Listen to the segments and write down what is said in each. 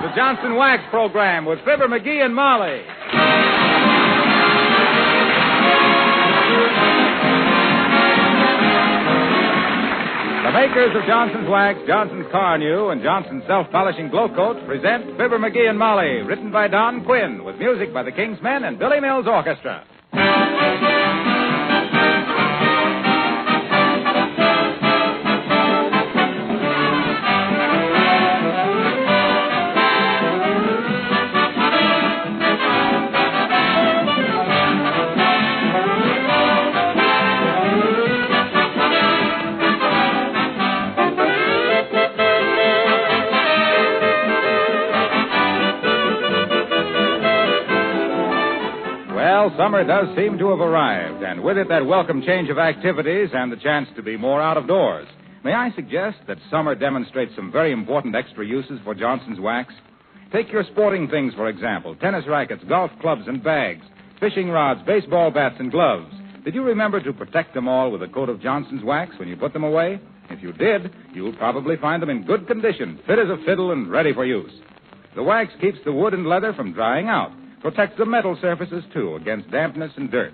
the Johnson Wax Program with Fibber McGee and Molly. The makers of Johnson's Wax, Johnson's Car New, and Johnson's Self-Polishing Glow Coat present Fibber McGee and Molly, written by Don Quinn, with music by the King's Men and Billy Mills Orchestra. Summer does seem to have arrived, and with it that welcome change of activities and the chance to be more out of doors. May I suggest that summer demonstrates some very important extra uses for Johnson's Wax? Take your sporting things, for example, tennis rackets, golf clubs and bags, fishing rods, baseball bats and gloves. Did you remember to protect them all with a coat of Johnson's Wax when you put them away? If you did, you'll probably find them in good condition, fit as a fiddle and ready for use. The wax keeps the wood and leather from drying out. Protects the metal surfaces, too, against dampness and dirt.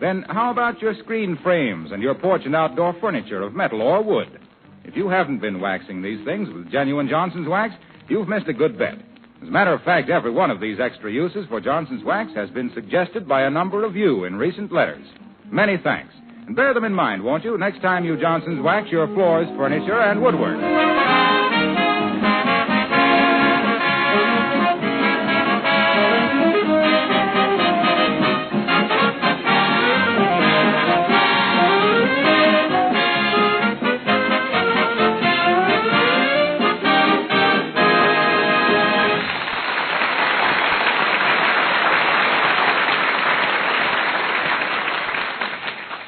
Then how about your screen frames and your porch and outdoor furniture of metal or wood? If you haven't been waxing these things with genuine Johnson's Wax, you've missed a good bet. As a matter of fact, every one of these extra uses for Johnson's Wax has been suggested by a number of you in recent letters. Many thanks. And bear them in mind, won't you, next time you Johnson's Wax your floors, furniture, and woodwork.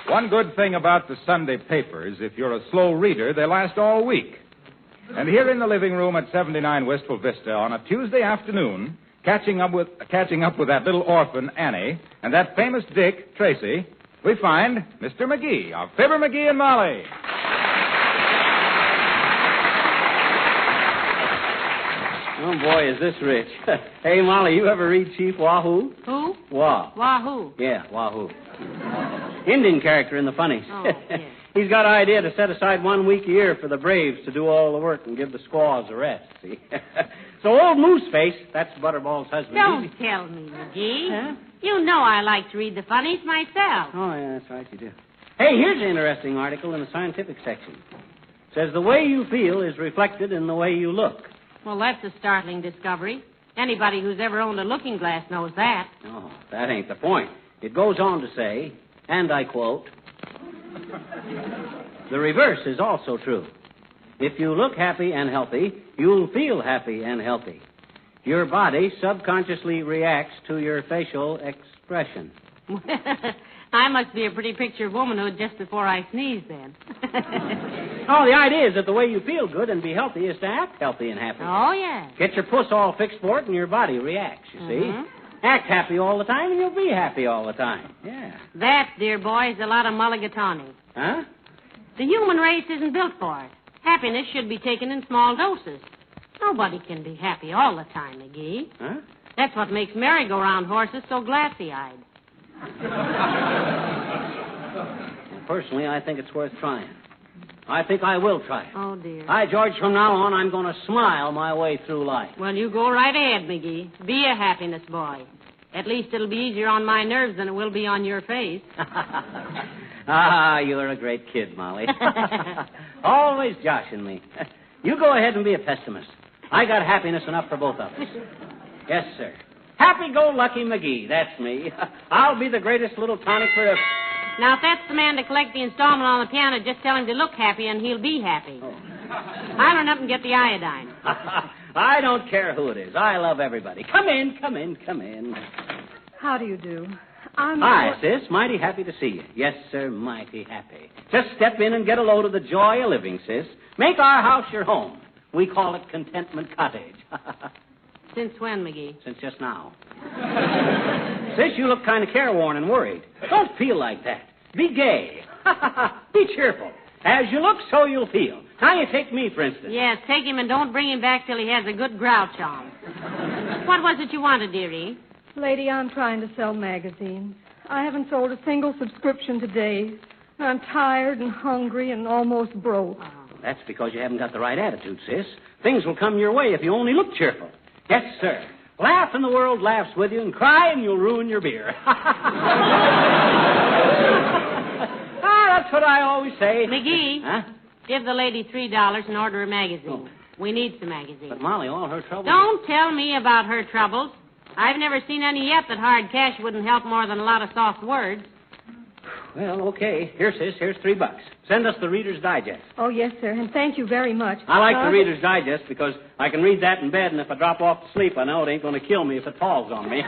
One good thing about the Sunday papers, if you're a slow reader, they last all week. And here in the living room at 79 Wistful Vista on a Tuesday afternoon, catching up with that little orphan, Annie, and that famous Dick, Tracy, we find Mr. McGee of Fibber McGee and Molly. Oh, boy, is this rich. Hey, Molly, you ever read Chief Wahoo? Who? Wahoo. Yeah, Wahoo. Indian character in the funnies. Oh, yes. He's got an idea to set aside 1 week a year for the braves to do all the work and give the squaws a rest, see? So old Mooseface, that's Butterball's husband. Don't tell me, McGee. Huh? You know I like to read the funnies myself. Oh, yeah, that's right, you do. Hey, here's an interesting article in the scientific section. It says the way you feel is reflected in the way you look. Well, that's a startling discovery. Anybody who's ever owned a looking glass knows that. Oh, that ain't the point. It goes on to say, and I quote, the reverse is also true. If you look happy and healthy, you'll feel happy and healthy. Your body subconsciously reacts to your facial expression. I must be a pretty picture of womanhood just before I sneeze, then. Oh, the idea is that the way you feel good and be healthy is to act healthy and happy. Oh, yeah. Get your puss all fixed for it and your body reacts, you see. Act happy all the time and you'll be happy all the time. Yeah. That, dear boy, is a lot of mulligatawny. Huh? The human race isn't built for it. Happiness should be taken in small doses. Nobody can be happy all the time, McGee. Huh? That's what makes merry-go-round horses so glassy-eyed. Personally, I think it's worth trying. I think I will try it. Oh, dear. George, from now on, I'm going to smile my way through life. Well, you go right ahead, McGee. Be a happiness boy. At least it'll be easier on my nerves than it will be on your face. You're a great kid, Molly. Always joshing me. You go ahead and be a pessimist. I got happiness enough for both of us. Yes, sir. Happy-go-lucky McGee, that's me. I'll be the greatest little tonic for a... Now, if that's the man to collect the installment on the piano, just tell him to look happy and he'll be happy. Oh. I'll run up and get the iodine. I don't care who it is. I love everybody. Come in. How do you do? Hi, sis. Mighty happy to see you. Yes, sir, mighty happy. Just step in and get a load of the joy of living, sis. Make our house your home. We call it Contentment Cottage. Since when, McGee? Since just now. Sis, you look kind of careworn and worried. Don't feel like that. Be gay. Be cheerful. As you look, so you'll feel. Now you take me, for instance. Yes, take him and don't bring him back till he has a good grouch on. What was it you wanted, dearie? Lady, I'm trying to sell magazines. I haven't sold a single subscription today. I'm tired and hungry and almost broke. That's because you haven't got the right attitude, sis. Things will come your way if you only look cheerful. Yes, sir. Laugh and the world laughs with you, and cry and you'll ruin your beer. That's what I always say. McGee, Huh? give the lady $3 and order a magazine. Oh. We need some magazines. But, Molly, all her trouble... Don't tell me about her troubles. I've never seen any yet that hard cash wouldn't help more than a lot of soft words. Well, okay. Here, sis, here's $3. Send us the Reader's Digest. Oh, yes, sir, and thank you very much. I like the Reader's Digest because I can read that in bed, and if I drop off to sleep, I know it ain't going to kill me if it falls on me.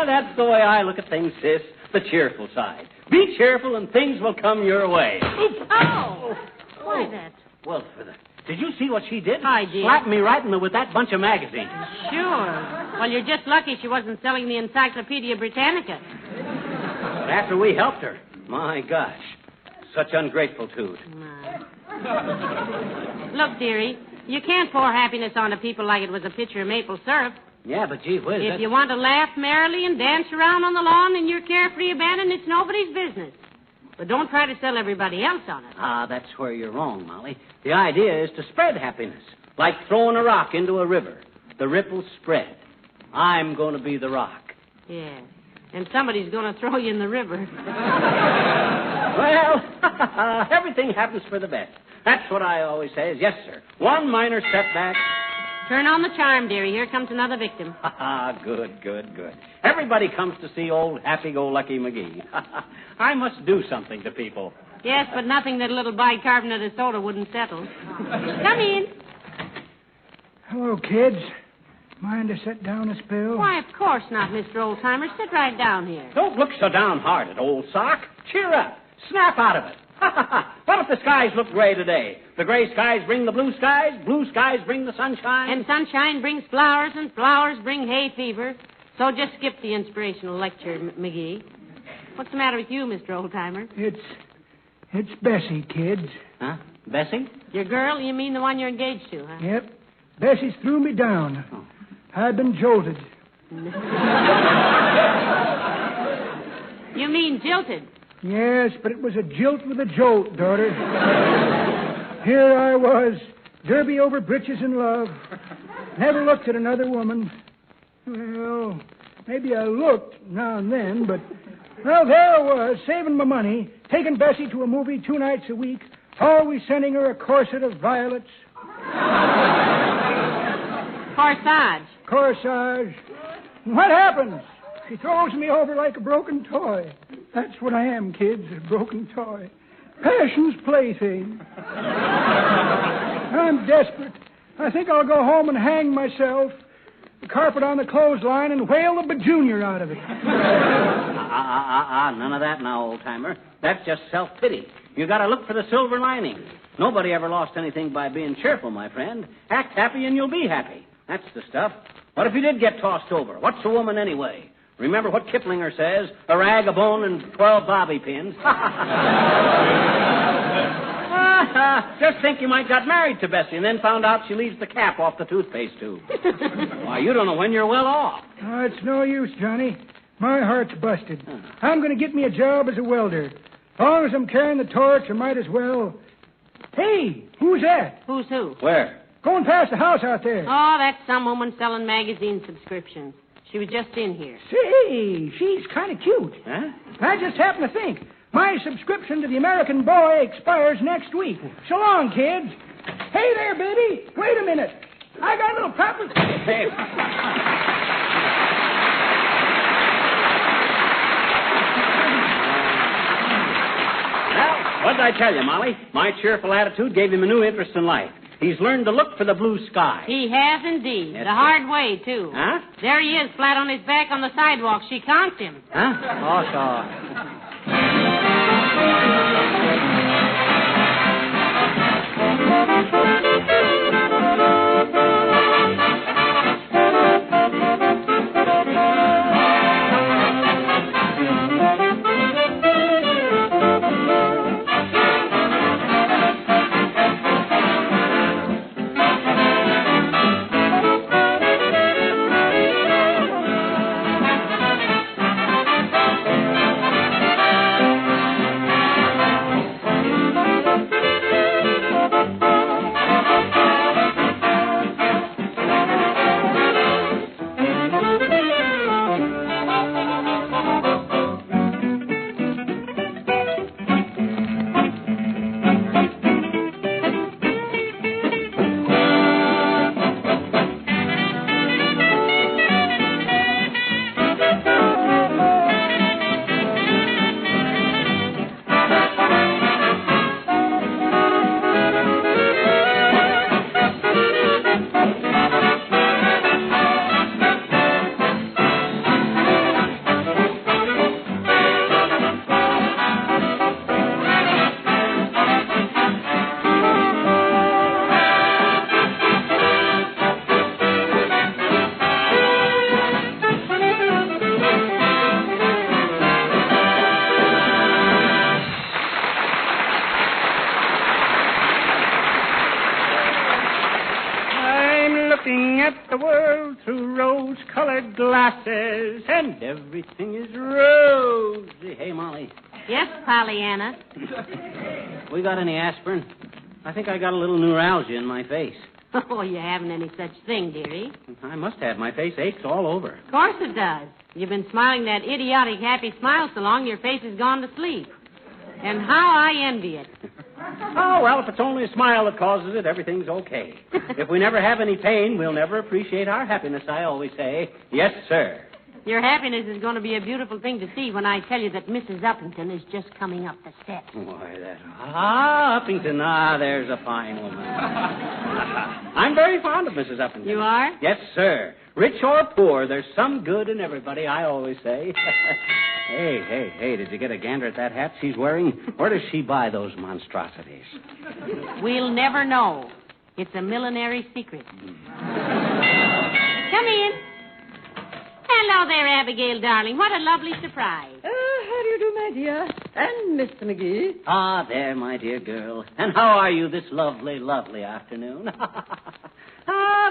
That's the way I look at things, sis. The cheerful side. Be cheerful, and things will come your way. Oh! Why that? Well, did you see what she did? I did. Slapped me right in the with that bunch of magazines. Sure. Well, you're just lucky she wasn't selling the Encyclopedia Britannica. But after we helped her, my gosh, such ungratefultude. Look, dearie, you can't pour happiness onto people like it was a pitcher of maple syrup. Yeah, but gee whiz. If you want to laugh merrily and dance around on the lawn in your carefree abandon, it's nobody's business. But don't try to sell everybody else on it. That's where you're wrong, Molly. The idea is to spread happiness, like throwing a rock into a river. The ripples spread. I'm going to be the rock. Yeah, and somebody's going to throw you in the river. Well, everything happens for the best. That's what I always say is, yes, sir. One minor setback. Turn on the charm, dearie. Here comes another victim. Good. Everybody comes to see old happy-go-lucky McGee. I must do something to people. Yes, but nothing that a little bicarbonate of soda wouldn't settle. Come in. Hello, kids. Mind to sit down a spell? Why, of course not, Mr. Oldtimer. Sit right down here. Don't look so downhearted, old sock. Cheer up. Snap out of it. What if the skies look gray today? The gray skies bring the blue skies bring the sunshine. And sunshine brings flowers, and flowers bring hay fever. So just skip the inspirational lecture, McGee. What's the matter with you, Mr. Oldtimer? It's Bessie, kids. Huh? Bessie? Your girl? You mean the one you're engaged to, huh? Yep. Bessie's threw me down. Oh. I've been jolted. You mean jilted? Yes, but it was a jilt with a jolt, daughter. Here I was, derby over britches in love. Never looked at another woman. Well, maybe I looked now and then, but... Well, there I was, saving my money, taking Bessie to a movie 2 nights a week, always sending her a corset of violets. Corsage. What happens? She throws me over like a broken toy. That's what I am, kids, a broken toy. Passion's plaything. I'm desperate. I think I'll go home and hang myself, the carpet on the clothesline, and whale the bajunior out of it. None of that now, old-timer. That's just self-pity. You got to look for the silver lining. Nobody ever lost anything by being cheerful, my friend. Act happy and you'll be happy. That's the stuff. What if you did get tossed over? What's a woman anyway? Remember what Kiplinger says, a rag, a bone, and 12 bobby pins. Just think you might got married to Bessie and then found out she leaves the cap off the toothpaste tube. Why, you don't know when you're well off. Oh, it's no use, Johnny. My heart's busted. I'm going to get me a job as a welder. As long as I'm carrying the torch, I might as well... Hey, who's that? Who's who? Where? Going past the house out there. Oh, that's some woman selling magazine subscriptions. She was just in here. Say, she's kind of cute. Huh? I just happen to think my subscription to the American Boy expires next week. So long, kids. Hey there, baby. Wait a minute. I got a little proper... Hey. Well, what did I tell you, Molly? My cheerful attitude gave him a new interest in life. He's learned to look for the blue sky. He has indeed. That's the hard way, too. Huh? There he is, flat on his back on the sidewalk. She counts him. Huh? Oh, so... at the world through rose-colored glasses, and everything is rosy. Hey, Molly. Yes, Pollyanna. We got any aspirin? I think I got a little neuralgia in my face. Oh, you haven't any such thing, dearie. I must have. My face aches all over. Of course it does. You've been smiling that idiotic happy smile so long your face has gone to sleep. And how I envy it. Oh, well, if it's only a smile that causes it, everything's okay. If we never have any pain, we'll never appreciate our happiness, I always say. Yes, sir. Your happiness is going to be a beautiful thing to see when I tell you that Mrs. Uppington is just coming up the steps. Why, that... Uppington. There's a fine woman. I'm very fond of Mrs. Uppington. You are? Yes, sir. Rich or poor, there's some good in everybody, I always say. Hey, did you get a gander at that hat she's wearing? Where does she buy those monstrosities? We'll never know. It's a millinery secret. Come in. Hello there, Abigail, darling. What a lovely surprise. How do you do, my dear? And Mr. McGee. Ah, there, my dear girl. And how are you this lovely, lovely afternoon?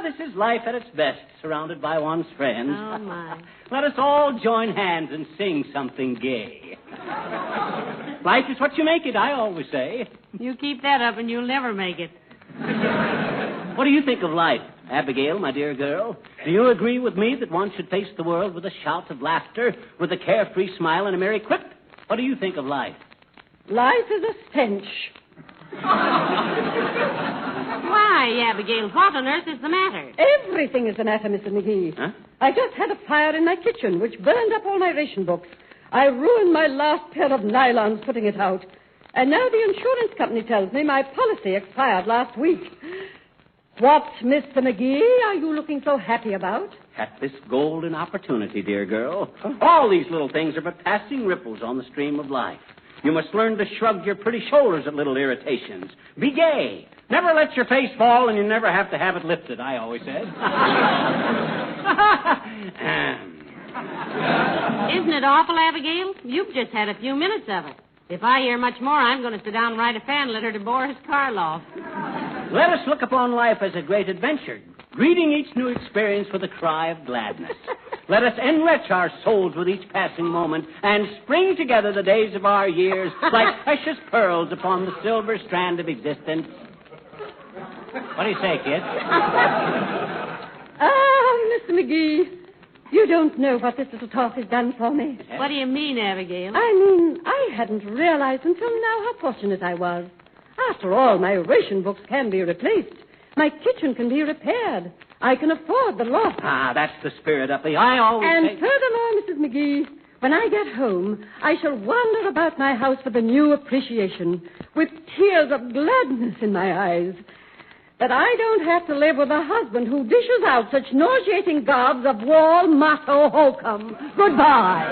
This is life at its best, surrounded by one's friends. Oh, my. Let us all join hands and sing something gay. Life is what you make it, I always say. You keep that up and you'll never make it. What do you think of life, Abigail, my dear girl? Do you agree with me that one should face the world with a shout of laughter, with a carefree smile and a merry quip? What do you think of life? Life is a stench. Why, Abigail, what on earth is the matter? Everything is the matter, Mr. McGee. Huh? I just had a fire in my kitchen, which burned up all my ration books. I ruined my last pair of nylons putting it out. And now the insurance company tells me my policy expired last week. What, Mr. McGee, are you looking so happy about? At this golden opportunity, dear girl. All these little things are but passing ripples on the stream of life. You must learn to shrug your pretty shoulders at little irritations. Be gay. Never let your face fall, and you never have to have it lifted, I always said. Isn't it awful, Abigail? You've just had a few minutes of it. If I hear much more, I'm going to sit down and write a fan letter to Boris Karloff. Let us look upon life as a great adventure, greeting each new experience with a cry of gladness. Let us enrich our souls with each passing moment and string together the days of our years like precious pearls upon the silver strand of existence. What do you say, kid? Mr. McGee, you don't know what this little talk has done for me. What do you mean, Abigail? I hadn't realized until now how fortunate I was. After all, my ration books can be replaced. My kitchen can be repaired. I can afford the loft. That's the spirit, Uppy. I always And say... furthermore, Mrs. McGee, when I get home, I shall wander about my house with a new appreciation, with tears of gladness in my eyes, that I don't have to live with a husband who dishes out such nauseating gobs of wall motto hokum. Goodbye.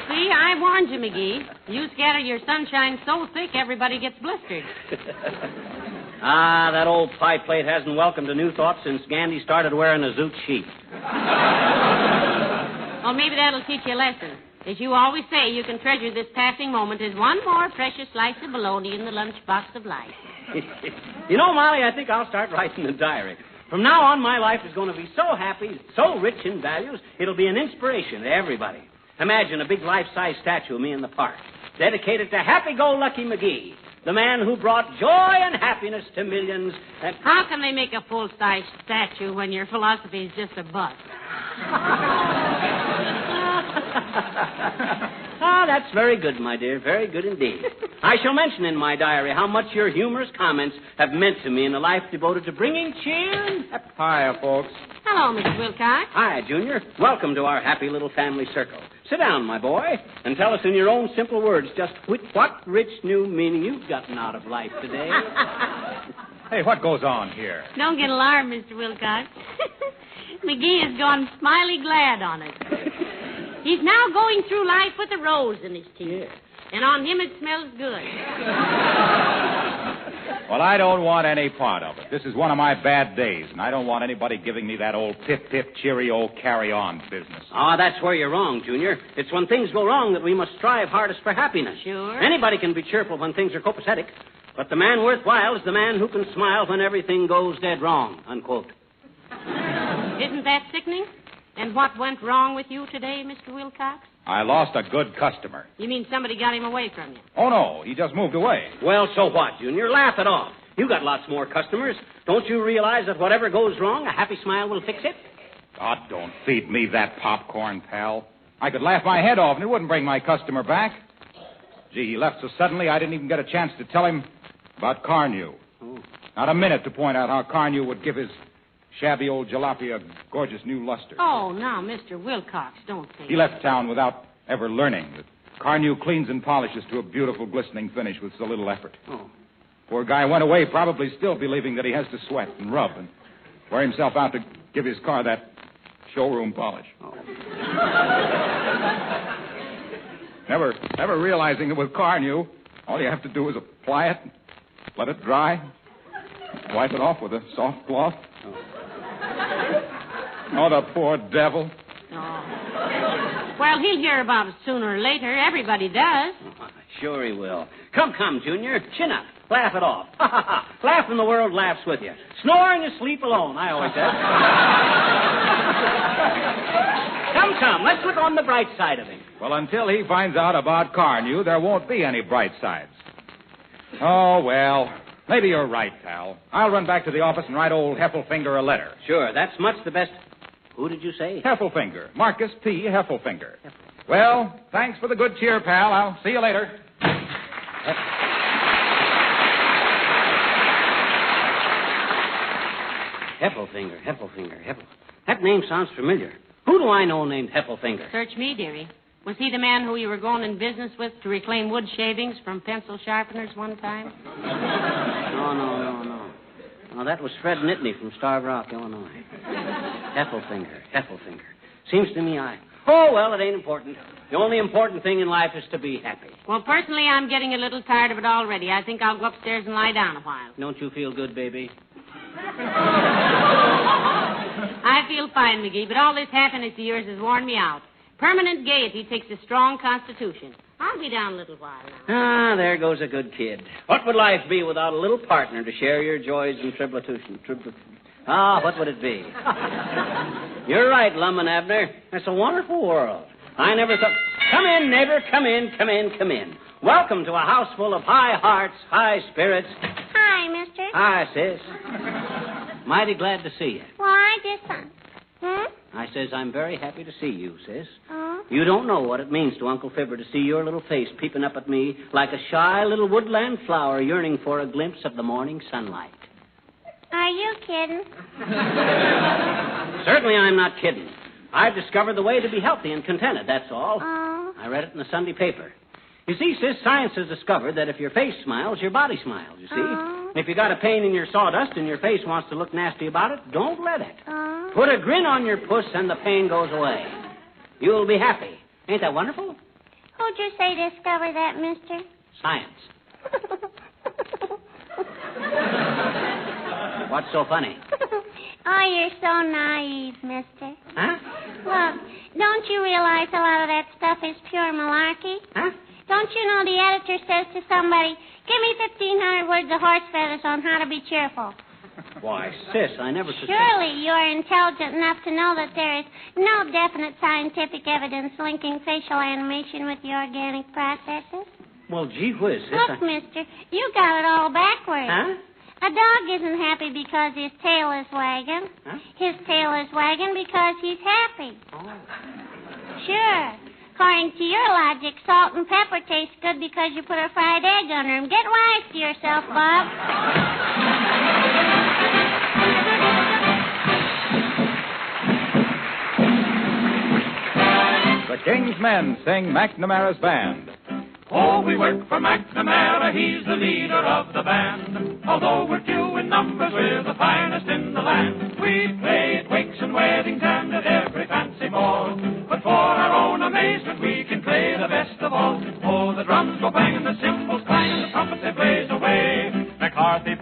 See, I warned you, McGee. You scatter your sunshine so thick everybody gets blistered. That old pie plate hasn't welcomed a new thought since Gandhi started wearing a zoot sheet. Well, maybe that'll teach you a lesson. As you always say, you can treasure this passing moment as one more precious slice of bologna in the lunchbox of life. You know, Molly, I think I'll start writing a diary. From now on, my life is going to be so happy, so rich in values, it'll be an inspiration to everybody. Imagine a big life-size statue of me in the park, dedicated to Happy-Go-Lucky McGee, the man who brought joy and happiness to millions. How can they make a full-size statue when your philosophy is just a bust? That's very good, my dear, very good indeed. I shall mention in my diary how much your humorous comments have meant to me in a life devoted to bringing cheer and... Hiya, folks. Hello, Mr. Wilcox. Hi, Junior. Welcome to our happy little family circle. Sit down, my boy, and tell us in your own simple words just what rich new meaning you've gotten out of life today. Hey, what goes on here? Don't get alarmed, Mr. Wilcox. McGee has gone smiley glad on it. He's now going through life with a rose in his teeth. And on him it smells good. Well, I don't want any part of it. This is one of my bad days, and I don't want anybody giving me that old pip-pip, cheerio, carry-on business. Oh, that's where you're wrong, Junior. It's when things go wrong that we must strive hardest for happipiness. Sure. Anybody can be cheerful when things are copacetic, but the man worthwhile is the man who can smile when everything goes dead wrong, unquote. Isn't that sickening? And what went wrong with you today, Mr. Wilcox? I lost a good customer. You mean somebody got him away from you? Oh, no, he just moved away. Well, so what, Junior? Laugh it off. You got lots more customers. Don't you realize that whatever goes wrong, a happy smile will fix it? God, don't feed me that popcorn, pal. I could laugh my head off, and it wouldn't bring my customer back. Gee, he left so suddenly I didn't even get a chance to tell him about Carnew. Oh. Not a minute to point out how Carnew would give his shabby old jalopy a gorgeous new luster. Oh, now, Mr. Wilcox, don't think. He left town without ever learning that Carnew cleans and polishes to a beautiful, glistening finish with so little effort. Oh. Poor guy went away probably still believing that he has to sweat and rub and wear himself out to give his car that showroom polish. Oh. Never realizing that with Carnew, all you have to do is apply it, let it dry, wipe it off with a soft cloth. Oh, the poor devil. Oh. Well, he'll hear about it sooner or later. Everybody does. Oh, sure he will. Come, Junior. Chin up. Laugh it off. Ha, ha, ha. Laugh and the world laughs with you. Snore and you sleep alone, I always said. Come. Let's look on the bright side of him. Well, until he finds out about Carnew, there won't be any bright sides. Oh, well, maybe you're right, pal. I'll run back to the office and write old Heffelfinger a letter. Sure, that's much the best. Who did you say? Heffelfinger. Marcus P. Heffelfinger. Well, thanks for the good cheer, pal. I'll see you later. Heffelfinger. That name sounds familiar. Who do I know named Heffelfinger? Search me, dearie. Was he the man who you were going in business with to reclaim wood shavings from pencil sharpeners one time? No. No, that was Fred Nittany from Starved Rock, Illinois. Heffelfinger. Seems to me Oh, well, it ain't important. The only important thing in life is to be happy. Well, personally, I'm getting a little tired of it already. I think I'll go upstairs and lie down a while. Don't you feel good, baby? I feel fine, McGee, but all this happiness of yours has worn me out. Permanent gaiety takes a strong constitution. I'll be down a little while now. There goes a good kid. What would life be without a little partner to share your joys and tribulation? What would it be? You're right, Lum and Abner. It's a wonderful world. I never thought... Come in, neighbor. Come in. Welcome to a house full of high hearts, high spirits. Hi, mister. Hi, sis. Mighty glad to see you. Well, I just... I says I'm very happy to see you, sis. Oh? You don't know what it means to Uncle Fibber to see your little face peeping up at me like a shy little woodland flower yearning for a glimpse of the morning sunlight. Are you kidding? Certainly I'm not kidding. I've discovered the way to be healthy and contented, that's all. Oh? I read it in the Sunday paper. You see, sis, science has discovered that if your face smiles, your body smiles, you see. Oh? If you got a pain in your sawdust and your face wants to look nasty about it, don't let it. Oh? Put a grin on your puss and the pain goes away. You'll be happy. Ain't that wonderful? Who'd you say discovered that, mister? Science. What's so funny? Oh, you're so naive, mister. Huh? Look, don't you realize a lot of that stuff is pure malarkey? Huh? Don't you know the editor says to somebody, give me 1,500 words of horse feathers on how to be cheerful? Why, sis, I never suspected... Surely you're intelligent enough to know that there is no definite scientific evidence linking facial animation with the organic processes. Well, gee whiz, sis. Look, mister, you got it all backwards. Huh? A dog isn't happy because his tail is wagging. Huh? His tail is wagging because he's happy. Oh. Sure. According to your logic, salt and pepper taste good because you put a fried egg under them. Get wise to yourself, Bob. The King's Men sing McNamara's Band. Oh, we work for McNamara, he's the leader of the band. Although we're few in numbers, we're the finest in the land. We play at wakes and weddings and at every fancy ball. But for our own amazement, we can play the best of all. Oh, the drums go bang and the cymbals clang and the trumpets they blaze away. McCarthy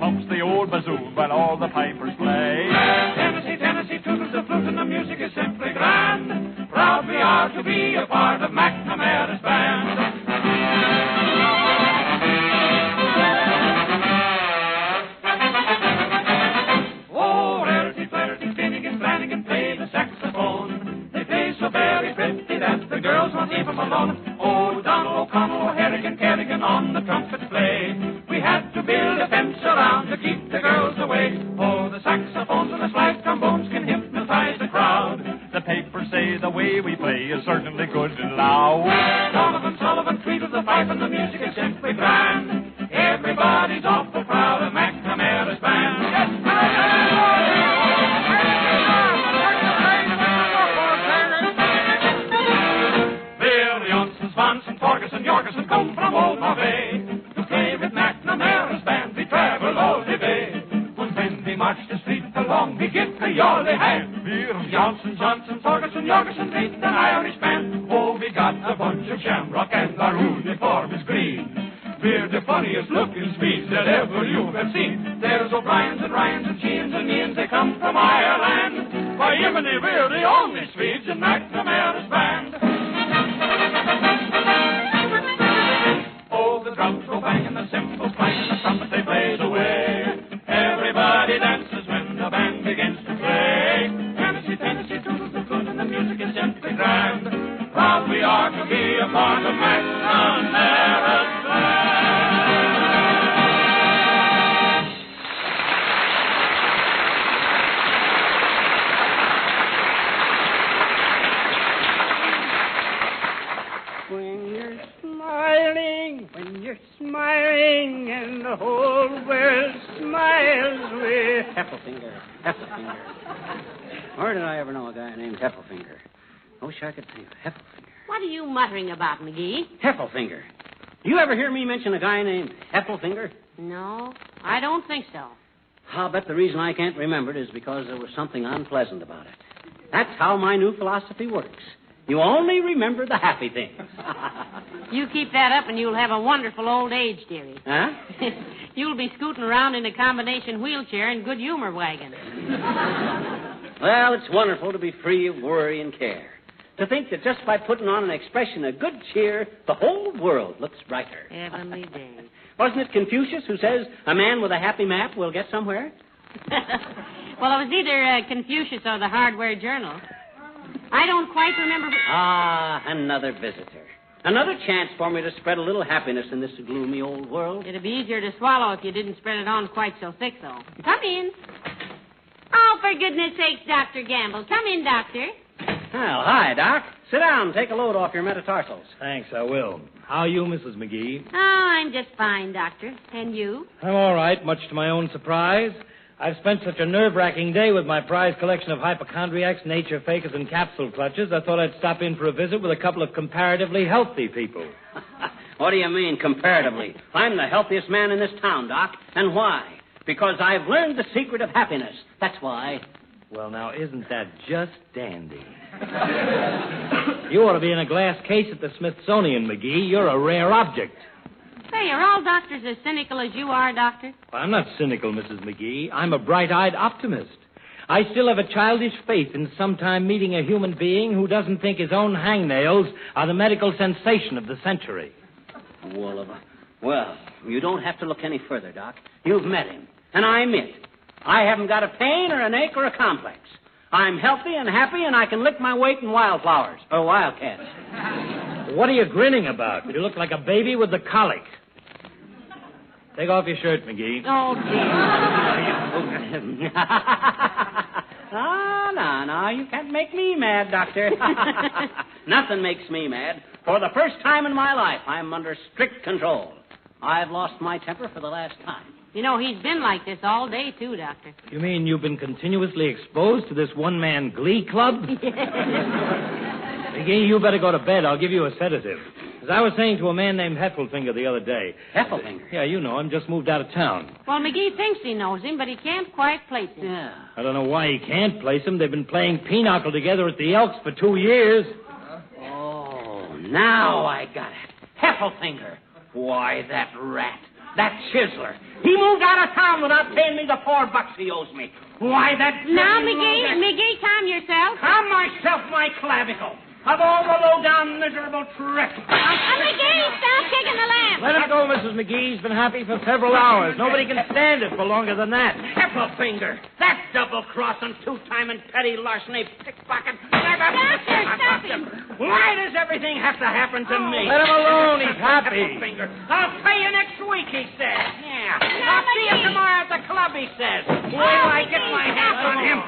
of the pipe and the music is simply grand. Everybody's awful proud of McNamara's band. Yes, Bill Johnson, Swanson, Torgerson, Jorgensen come from Old Norway to play with McNamara's band. They travel all the way. When they march the street along, we give the jolly hand. Bill Johnson, Torgerson, Jorgensen, beat an Irish band. Oh, we got a bunch of shamrock and our uniform is green. We're the funniest looking Swedes that ever you have seen. There's O'Briens and Ryans and Sheehan's and Means, they come from Ireland. Why, Jiminy, we're the only Swedes in McNamara's band. Oh, the drums go bang and the cymbals clang and the trumpets they blaze away. Everybody dances when the band begins to play. Tennessee, Tennessee, toodles the flute and the music is simply grand. Proud we are to be a part of McNamara's band. When you're smiling and the whole world smiles with Heffelfinger. Where did I ever know a guy named Heffelfinger? I wish I could tell you. Heffelfinger. What are you muttering about, McGee? Heffelfinger. Do you ever hear me mention a guy named Heffelfinger? No, I don't think so. I'll bet the reason I can't remember it is because there was something unpleasant about it. That's how my new philosophy works. You only remember the happy things. You keep that up and you'll have a wonderful old age, dearie. Huh? You'll be scooting around in a combination wheelchair and good humor wagon. Well, it's wonderful to be free of worry and care. To think that just by putting on an expression of good cheer, the whole world looks brighter. Heavenly day. Wasn't it Confucius who says a man with a happy map will get somewhere? Well, it was either Confucius or the Hardware Journal. I don't quite remember. Ah, another visitor. Another chance for me to spread a little happiness in this gloomy old world. It'd be easier to swallow if you didn't spread it on quite so thick, though. Come in. Oh, for goodness sakes, Dr. Gamble. Come in, Doctor. Well, hi, Doc. Sit down and take a load off your metatarsals. Thanks, I will. How are you, Mrs. McGee? Oh, I'm just fine, Doctor. And you? I'm all right, much to my own surprise. I've spent such a nerve-wracking day with my prize collection of hypochondriacs, nature fakers, and capsule clutchers, I thought I'd stop in for a visit with a couple of comparatively healthy people. What do you mean, comparatively? I'm the healthiest man in this town, Doc. And why? Because I've learned the secret of happiness. That's why. Well, now, isn't that just dandy? You ought to be in a glass case at the Smithsonian, McGee. You're a rare object. Say, are all doctors as cynical as you are, Doctor? I'm not cynical, Mrs. McGee. I'm a bright-eyed optimist. I still have a childish faith in sometime meeting a human being who doesn't think his own hangnails are the medical sensation of the century. Well, you don't have to look any further, Doc. You've met him, and I'm it. I haven't got a pain or an ache or a complex. I'm healthy and happy, and I can lick my weight in wildflowers, or wildcats. What are you grinning about? You look like a baby with the colic. Take off your shirt, McGee. Oh, dear. No, you can't make me mad, Doctor. Nothing makes me mad. For the first time in my life, I'm under strict control. I've lost my temper for the last time. You know, he's been like this all day, too, Doctor. You mean you've been continuously exposed to this one-man glee club? McGee, you better go to bed. I'll give you a sedative. As I was saying to a man named Heffelfinger the other day. Heffelfinger? Yeah, you know him. Just moved out of town. Well, McGee thinks he knows him, but he can't quite place him. Yeah. I don't know why he can't place him. They've been playing pinochle together at the Elks for 2 years. Oh, now I got it. Heffelfinger. Why, that rat. That chiseler. He moved out of town without paying me the $4 he owes me. Why, that... Now, McGee, calm yourself. Calm myself, my clavicle. Of all the low-down, miserable trick. McGee, stop kicking the lamp. Let him go, Mrs. McGee. He's been happy for several hours. Nobody can stand it for longer than that. Heffelfinger. That double-crossing, two-timing, petty larceny pickpocket. Doctor, stop him. Why does everything have to happen to me? Let him alone. He's happy. Heffelfinger. I'll pay you next week, he says. Yeah. I'll see you tomorrow at the club, he says. Wait till I get my hands on him.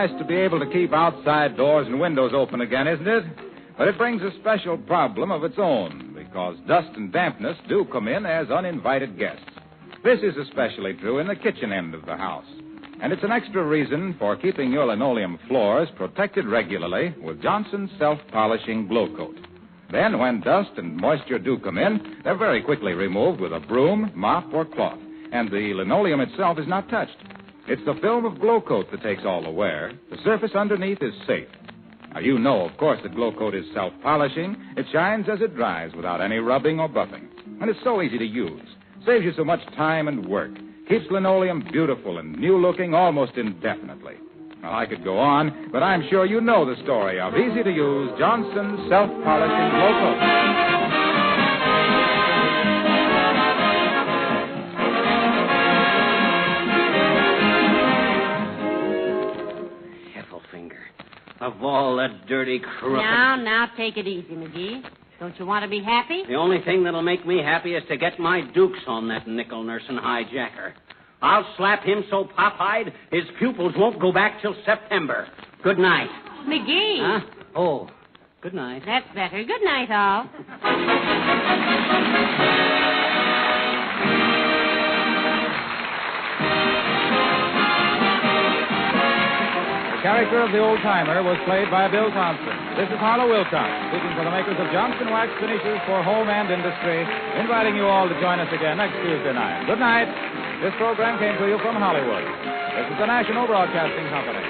nice to be able to keep outside doors and windows open again, isn't it? But it brings a special problem of its own, because dust and dampness do come in as uninvited guests. This is especially true in the kitchen end of the house. And it's an extra reason for keeping your linoleum floors protected regularly with Johnson's self-polishing Glow Coat. Then, when dust and moisture do come in, they're very quickly removed with a broom, mop, or cloth, and the linoleum itself is not touched. It's the film of Glow Coat that takes all the wear. The surface underneath is safe. Now, you know, of course, that Glow Coat is self-polishing. It shines as it dries without any rubbing or buffing. And it's so easy to use. Saves you so much time and work. Keeps linoleum beautiful and new-looking almost indefinitely. Well, I could go on, but I'm sure you know the story of easy-to-use Johnson's self-polishing Glow Coat. Of all that dirty crook. Now, take it easy, McGee. Don't you want to be happy? The only thing that'll make me happy is to get my dukes on that nickel nursing hijacker. I'll slap him so pop-eyed his pupils won't go back till September. Good night. McGee. Huh? Oh, good night. That's better. Good night, all. The character of the old-timer was played by Bill Thompson. This is Harlow Wilcox, speaking for the makers of Johnson Wax Finishes for Home and Industry, inviting you all to join us again next Tuesday night. Good night. This program came to you from Hollywood. This is the National Broadcasting Company.